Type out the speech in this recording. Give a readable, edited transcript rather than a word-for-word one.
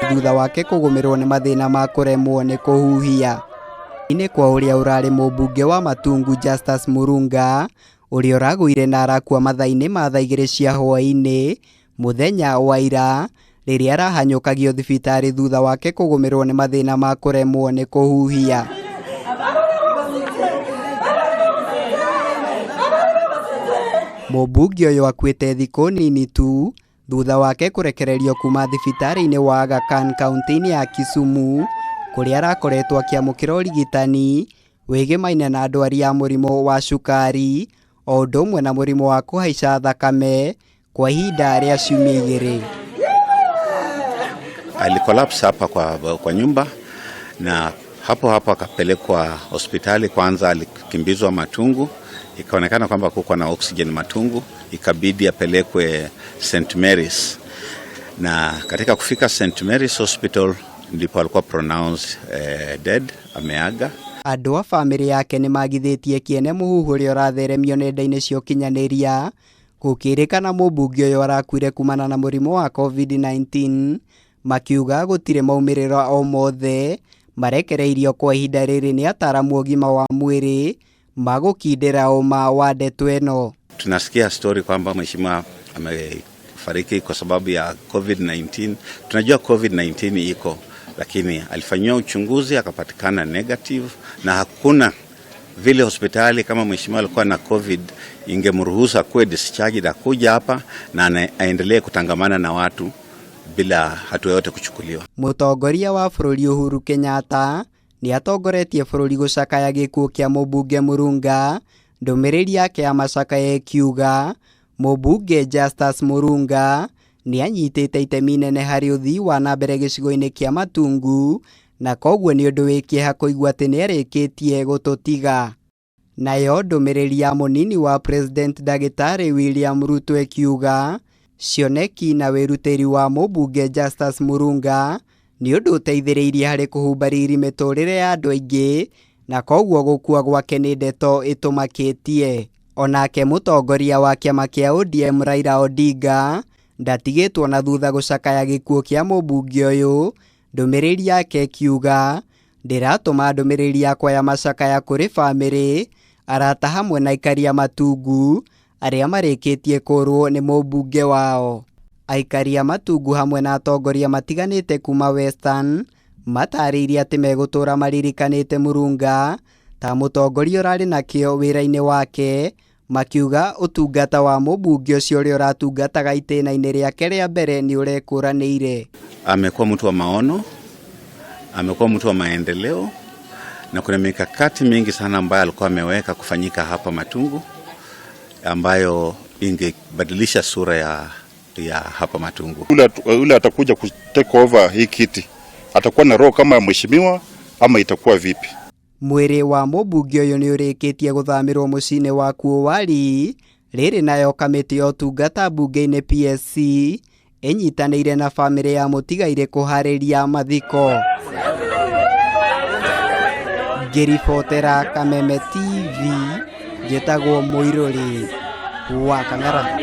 thutha wake kugumirwo ni mathina ma kuremwo ni kuhuhia. Ini kwa uria urari mumbunge wa Matungu Justus Murunga uria uraguire na arakua mathaini ma thaa 2 cia hwai-ini muthenya wa ira riria arahanyukagio thibitari thutha wake kugumirwo ni mathina ma kuremwo ni kuhuhia. Mumbunge uyu akuite thikũ nini tu thutha wake kurekererio kuma thibitari-ini wa GUKUA kaunti-ini ya Kisumu kuria arakoretwo akiamukira urigitani wigimaine na ndwari ya murimo wa cukari o ũndũ ũmwe na murimo wa kuhaica thakame kwa ihinda rĩa ciumia 2. Alikolapse hapa kwa nyumba na hapo akapelekwa hospitali. Kwanza alikimbizwa Matungu, ikaonekana kwamba kuko na oxygen Matungu, ikabidi apelekwe St. Mary's, na katika kufika St. Mary's Hospital ndipo alikuwa pronounced dead, ameaga. Andũ a family yake ni magithitie kiene muhuhu uria uratheremio nenda-ini cia ukinyaniria gukirikana mumbunge uyu arakuire kuumana na murimo wa COVID-19, makiuga gutire maumirira o mothe marekereirio kwa ihinda riri ni ataramu ogima wa mwiri magukindira uma wa ndeto eno. Tunasikia story kwamba mheshimiwa amefariki kwa sababu ya COVID-19. Tunajua COVID-19 iko, lakini alifanywa uchunguzi akapatikana negative, na hakuna vile hospitali kama mheshimiwa alikuwa na COVID ingemruhusu kuwe discharged akuja hapa na aendelee kutangamana na watu bila hatua yote kuchukuliwa. Mutongoria wa bururi Uhuru Kenyatta ni atongoretie bururi gucakaya gikuu kia mumbunge Murunga. Ndumiriri yake ya macakaya ikiuga mumbunge Justus Murunga ni anyitite itemi nene hari uthii wa na mbere gicigo-ini kia Matungu, na koguo ni undu wi kieha kuigua ati ni arikitie gututiga. Nayo ndumiriri ya munini wa President Dagitari William Ruto ikiuga cioneki na wirutiri wa mumbunge Justus Murunga ni undu uteithiriirie hari kuhumbariri miturire ya andu aingi, na koguo gukua gwake ni ndeto itumakitie. Onake mutongoria wa kiama kia ODM Raila Odinga ndatigitwo na thutha gucakaya gikuo kia mumbunge uyu. Ndumiriri yake kiuga ndiratuma ndumiriri yakwa ya macakaya kuri family, arata hamwe na aikari a Matungu aria marikitie kurwo ni mumbunge wao. Aikari a Matungu hamwe na atongoria matiganite kuma Western matariirie ati megutura maririkanite Murunga ta mutongoria urari na kio wira-ini wake, makiuga utungata wa mumbunge ucio uria uratungataga itena-ini riake ria mbere ni urekuranire. Amekuwa mtu wa maono, amekuwa mtu wa maendeleo, na kuna mikakati mingi sana ambayo alikuwa ameweka kufanyika hapa Matungu ambayo ingebadilisha sura ya hapa Matungu. Ule atakuja ku take over hii kiti atakuwa na roho kama mheshimiwa ama itakuwa vipi? Mwiri wa mumbunge uyu ni urikitie guthamirwo mucini wa urari. Riri nayo kamiti ya utungata bunge-ini PSC enyitanire na family ya mutigaire kuhariria mathiko. Ngiribotera Kameme TV, gitagwo Muiruri wa Kang'ara.